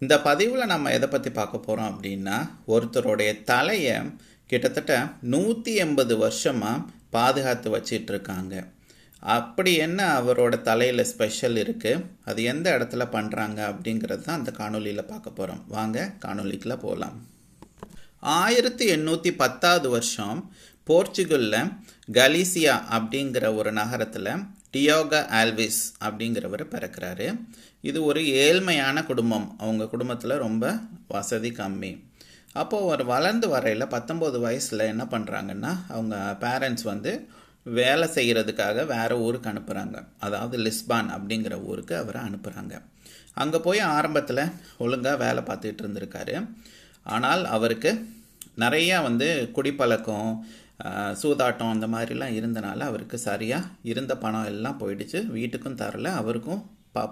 இந்த பதிவில் நம்ம எதை பற்றி பார்க்க போகிறோம் அப்படின்னா, ஒருத்தருடைய தலையை கிட்டத்தட்ட 180 வருஷமாக பாதுகாத்து வச்சிட்ருக்காங்க. அப்படி என்ன அவரோட தலையில் ஸ்பெஷல் இருக்குது, அது எந்த இடத்துல பண்ணுறாங்க அப்படிங்கிறது தான் அந்த காணொலியில் பார்க்க போகிறோம். வாங்க காணொலிக்குள்ள போகலாம். 1810 வருஷம் போர்ச்சுகலில் கலீசியா அப்படிங்கிற ஒரு நகரத்தில் டியோகோ ஆல்விஸ் அப்படிங்கிறவர் பிறக்கிறாரு. இது ஒரு ஏழ்மையான குடும்பம். அவங்க குடும்பத்தில் ரொம்ப வசதி கம்மி. அப்போது ஒரு வளர்ந்து வரையில் 19 வயசில் என்ன பண்ணுறாங்கன்னா, அவங்க பேரண்ட்ஸ் வேலை செய்கிறதுக்காக வேறு ஊருக்கு அனுப்புகிறாங்க. அதாவது லிஸ்பான் அப்படிங்கிற ஊருக்கு அவரை அனுப்புகிறாங்க. அங்கே போய் ஆரம்பத்தில் ஒழுங்காக வேலை பார்த்துட்டு இருந்திருக்காரு. ஆனால் அவருக்கு நிறையா குடிப்பழக்கம், சூதாட்டம் அந்த மாதிரிலாம் இருந்தனால அவருக்கு சரியாக இருந்த பணம் எல்லாம் போயிடுச்சு. வீட்டுக்கும் தரல, அவருக்கும்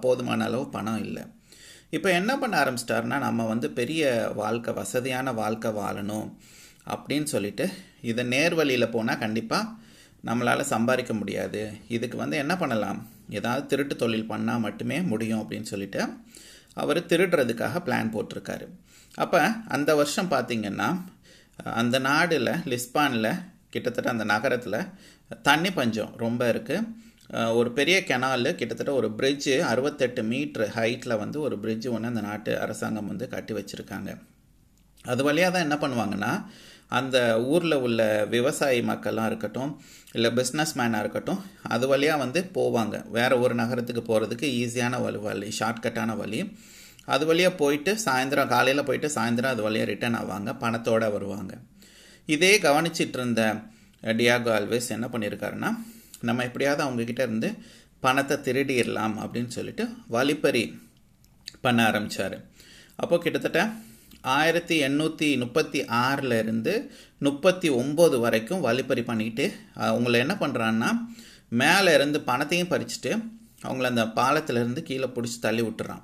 போதுமான அளவு பணம் இல்லை. இப்போ என்ன பண்ண ஆரம்பிச்சிட்டாருன்னா, நம்ம பெரிய வாழ்க்கை, வசதியான வாழ்க்கை வாழணும் அப்படின்னு சொல்லிட்டு, இதை நேர்வழியில் போனால் கண்டிப்பாக நம்மளால் சம்பாதிக்க முடியாது. இதுக்கு என்ன பண்ணலாம், ஏதாவது திருட்டு தொழில் பண்ணால் மட்டுமே முடியும் அப்படின்னு சொல்லிட்டு அவர் திருடுறதுக்காக பிளான் போட்டிருக்காரு. அப்போ அந்த வருஷம் பார்த்திங்கன்னா, அந்த நாடில் லிஸ்பானில் கிட்டத்தட்ட அந்த நகரத்தில் தண்ணி பஞ்சம் ரொம்ப இருக்குது. ஒரு பெரிய கெனாலு, கிட்டத்தட்ட ஒரு பிரிட்ஜு 68 மீட்ரு ஹைட்டில் ஒரு பிரிட்ஜு ஒன்று அந்த நாட்டு அரசாங்கம் கட்டி வச்சுருக்காங்க. அது வழியாக தான் என்ன பண்ணுவாங்கன்னா, அந்த ஊரில் உள்ள விவசாயி மக்களாக இருக்கட்டும், இல்லை பிஸ்னஸ் மேனாக இருக்கட்டும், அது வழியாக போவாங்க. வேறு ஒரு நகரத்துக்கு போகிறதுக்கு ஈஸியான வழி, ஷார்ட்கட்டான வழி. அது வழியாக போயிட்டு சாயந்தரம், காலையில் போயிட்டு சாயந்தரம் அது வழியாக ரிட்டர்ன் ஆவாங்க, பணத்தோடு வருவாங்க. இதே கவனிச்சிட்டு இருந்த டியோகோ ஆல்விஸ் என்ன பண்ணியிருக்காருன்னா, நம்ம எப்படியாவது அவங்கக்கிட்ட இருந்து பணத்தை திருடிடலாம் அப்படின்னு சொல்லிட்டு வழிப்பறி பண்ண ஆரம்பித்தார். அப்போது கிட்டத்தட்ட 1836 இருந்து 39 வரைக்கும் வழிப்பறி பண்ணிக்கிட்டு அவங்கள என்ன பண்ணுறான்னா, மேலே இருந்து பணத்தையும் பறிச்சுட்டு அவங்கள அந்த பாலத்திலேருந்து கீழே பிடிச்சி தள்ளி விட்டுறான்.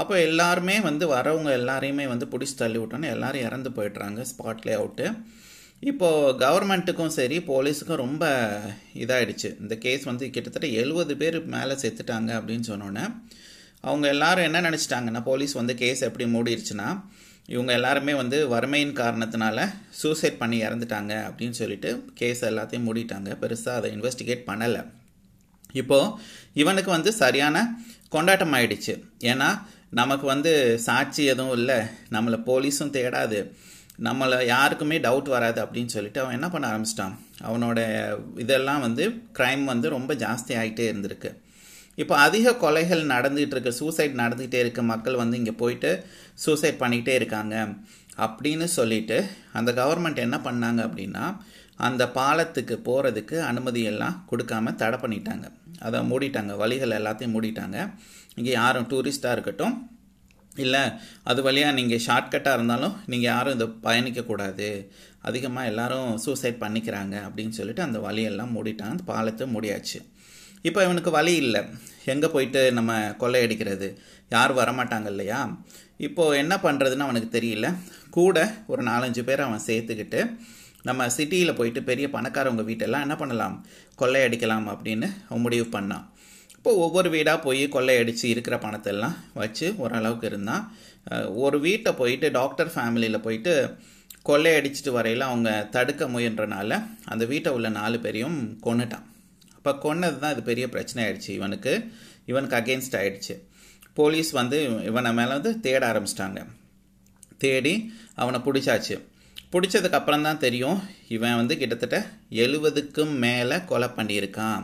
அப்போ எல்லாருமே வரவங்க எல்லாரையுமே பிடிச்சி தள்ளி விட்டோன்னே எல்லோரும் இறந்து போய்ட்றாங்க, ஸ்பாட்லே அவுட்டு. இப்போது கவர்மெண்ட்டுக்கும் சரி போலீஸுக்கும் ரொம்ப இதாகிடுச்சு. இந்த கேஸ் கிட்டத்தட்ட 70 பேர் மேலே செத்துட்டாங்க அப்படின்னு சொன்னோன்னே அவங்க எல்லாரும் என்ன நினச்சிட்டாங்கன்னா, போலீஸ் கேஸ் எப்படி மூடிடுச்சுன்னா, இவங்க எல்லாருமே வறுமையின் காரணத்தினால சூசைட் பண்ணி இறந்துட்டாங்க அப்படின்னு சொல்லிட்டு கேஸ் எல்லாத்தையும் மூடிட்டாங்க. பெருசாக அதை இன்வெஸ்டிகேட் பண்ணலை. இப்போது இவனுக்கு சரியான கொண்டாட்டம் ஆயிடுச்சு. ஏன்னா நமக்கு சாட்சி எதுவும் இல்லை, நம்மளை போலீஸும் தேடாது, நம்மளை யாருக்குமே டவுட் வராது அப்படின்னு சொல்லிட்டு அவன் என்ன பண்ண ஆரம்பிச்சிட்டான். அவனோட இதெல்லாம் க்ரைம் ரொம்ப ஜாஸ்தி ஆகிட்டே இருந்திருக்கு. இப்போ அதிக கொலைகள் நடந்துகிட்டு இருக்கு, சூசைட் நடந்துகிட்டே இருக்குது, மக்கள் இங்கே போயிட்டு சூசைட் பண்ணிக்கிட்டே இருக்காங்க அப்படின்னு சொல்லிட்டு அந்த கவர்மெண்ட் என்ன பண்ணாங்க அப்படின்னா, அந்த பாலத்துக்கு போகிறதுக்கு அனுமதியெல்லாம் கொடுக்காம தடை பண்ணிட்டாங்க. அதை மூடிட்டாங்க, வழிகள் எல்லாத்தையும் மூடிட்டாங்க. இங்கே யாரும் டூரிஸ்டாக இருக்கட்டும், இல்லை அது வழியாக நீங்கள் ஷார்ட்கட்டாக இருந்தாலும் நீங்கள் யாரும் இதை பயணிக்கக்கூடாது, அதிகமாக எல்லாரும் சூசைட் பண்ணிக்கிறாங்க அப்படின்னு சொல்லிட்டு அந்த வழியெல்லாம் மூடிட்டாங்க. அந்த பாலத்தை மூடியாச்சு. இப்போ இவனுக்கு வழி இல்லை, எங்கே போயிட்டு நம்ம கொள்ளையடிக்கிறது, யாரும் வரமாட்டாங்க இல்லையா. இப்போது என்ன பண்ணுறதுன்னு அவனுக்கு தெரியல. கூட ஒரு 4-5 பேர் அவன் சேர்த்துக்கிட்டு நம்ம சிட்டியில் போயிட்டு பெரிய பணக்காரவங்க வீட்டெல்லாம் என்ன பண்ணலாம், கொள்ளையடிக்கலாம் அப்படின்னு முடிவு பண்ணான். இப்போ ஒவ்வொரு வீடாக போய் கொள்ளையடித்து இருக்கிற பணத்தெல்லாம் வச்சு ஓரளவுக்கு இருந்தான். ஒரு வீட்டை போயிட்டு டாக்டர் ஃபேமிலியில் போயிட்டு கொள்ளையடிச்சிட்டு வரையில் அவங்க தடுக்க முயன்றனால அந்த வீட்டை உள்ள 4 பேரையும் கொன்னுட்டான். அப்போ கொன்னது தான் இது பெரிய பிரச்சனை ஆகிடுச்சு. இவனுக்கு அகெயின்ஸ்ட் ஆகிடுச்சு. போலீஸ் இவனை மேலே தேட ஆரம்பிச்சிட்டாங்க. தேடி அவனை பிடிச்சாச்சு. பிடிச்சதுக்கப்புறம் தான் தெரியும், இவன் கிட்டத்தட்ட 70க்கும் மேலே கொலை பண்ணியிருக்கான்.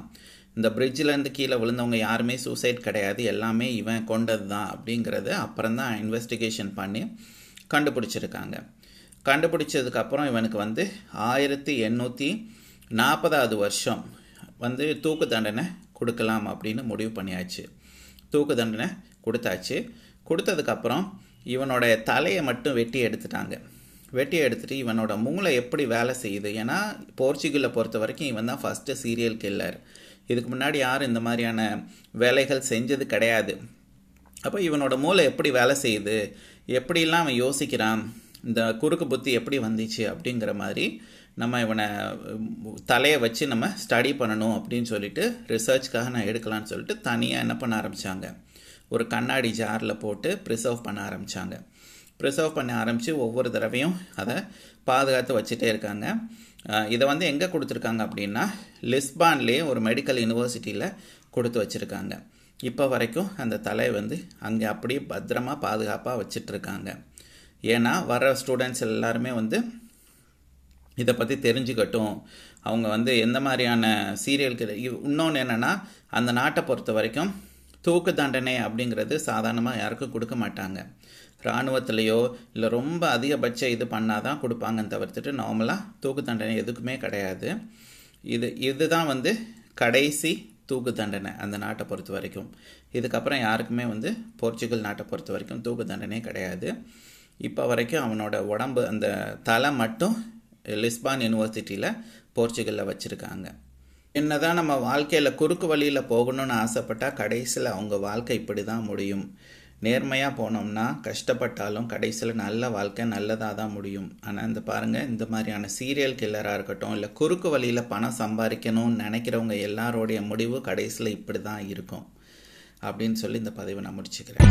இந்த பிரிட்ஜிலேருந்து கீழே விழுந்தவங்க யாருமே சூசைட் கிடையாது, எல்லாமே இவன் கொண்டது தான் அப்படிங்கிறத அப்புறம் தான் இன்வெஸ்டிகேஷன் பண்ணி கண்டுபிடிச்சிருக்காங்க. கண்டுபிடிச்சதுக்கப்புறம் இவனுக்கு 1840 வருஷம் தூக்கு தண்டனை கொடுக்கலாம் அப்படின்னு முடிவு பண்ணியாச்சு. தூக்கு தண்டனை கொடுத்தாச்சு. கொடுத்ததுக்கப்புறம் இவனோட தலையை மட்டும் வெட்டி எடுத்துட்டாங்க. வெட்டி எடுத்துகிட்டு இவனோட மூளை எப்படி வேலை செய்யுது, ஏன்னா போர்ச்சுகலை பொறுத்த வரைக்கும் இவன் தான் ஃபஸ்ட்டு சீரியல் கில்லர். இதுக்கு முன்னாடி யாரும் இந்த மாதிரியான வேலைகள் செஞ்சது கிடையாது. அப்போ இவனோட மூளை எப்படி வேலை செய்யுது, எப்படிலாம் அவன் யோசிக்கிறான், இந்த குறுக்கு புத்தி எப்படி வந்துச்சு அப்படிங்கிற மாதிரி நம்ம இவனை தலையை வச்சு நம்ம ஸ்டடி பண்ணணும் அப்படின்னு சொல்லிட்டு ரிசர்ச்க்காக நான் எடுக்கலான்னு சொல்லிட்டு தனியாக என்ன பண்ண ஆரம்பித்தாங்க, ஒரு கண்ணாடி ஜாரில் போட்டு ப்ரிசர்வ் பண்ண ஆரம்பித்தாங்க. ப்ரிசர்வ் பண்ண ஆரம்பித்து ஒவ்வொரு தடவையும் அதை பாதுகாத்து வச்சுட்டே இருக்காங்க. இதை வந்து எங்கே கொடுத்துருக்காங்க அப்படின்னா லிஸ்பான்லேயே ஒரு மெடிக்கல் யூனிவர்சிட்டியில் கொடுத்து வச்சுருக்காங்க. இப்போ வரைக்கும் அந்த தலை வந்து அங்கே அப்படியே பத்திரமாக பாதுகாப்பாக வச்சிட்ருக்காங்க. ஏன்னா வர ஸ்டூடெண்ட்ஸ் எல்லாருமே வந்து இதை பற்றி தெரிஞ்சுக்கட்டும், அவங்க வந்து எந்த மாதிரியான சீரியலுக்கு. இன்னொன்று என்னென்னா, அந்த நாட்டை பொறுத்த வரைக்கும் தூக்கு தண்டனை அப்படிங்கிறது சாதாரணமாக யாருக்கும் கொடுக்க மாட்டாங்க. இராணுவத்திலையோ இல்லை ரொம்ப அதிகபட்ச இது பண்ணால் தான் கொடுப்பாங்கன்னு தவிர்த்துட்டு நார்மலாக தூக்கு தண்டனை எதுக்குமே கிடையாது. இதுதான் வந்து கடைசி தூக்கு தண்டனை அந்த நாட்டை பொறுத்த வரைக்கும். இதுக்கப்புறம் யாருக்குமே வந்து போர்ச்சுகல் நாட்டை பொறுத்த வரைக்கும் தூக்கு தண்டனை கிடையாது. இப்போ வரைக்கும் அவனோட உடம்பு அந்த தலை மட்டும் லிஸ்பான் யூனிவர்சிட்டியில் போர்ச்சுகலில் வச்சுருக்காங்க. என்னதான் நம்ம வாழ்க்கையில் குறுக்கு வழியில் போகணும்னு ஆசைப்பட்டால் கடைசியில் அவங்க வாழ்க்கை இப்படி தான் முடியும். நேர்மையாக போனோம்னா கஷ்டப்பட்டாலும் கடைசியில் நல்ல வாழ்க்கை நல்லதாக தான் முடியும். ஆனால் இந்த பாருங்கள், இந்த மாதிரியான சீரியல் கில்லராக இருக்கட்டும், இல்லை குறுக்கு வழியில் பணம் சம்பாதிக்கணும்னு நினைக்கிறவங்க எல்லாரோடைய முடிவு கடைசியில் இப்படி தான் இருக்கும் அப்படின்னு சொல்லி இந்த பதிவை நான் முடிச்சுக்கிறேன்.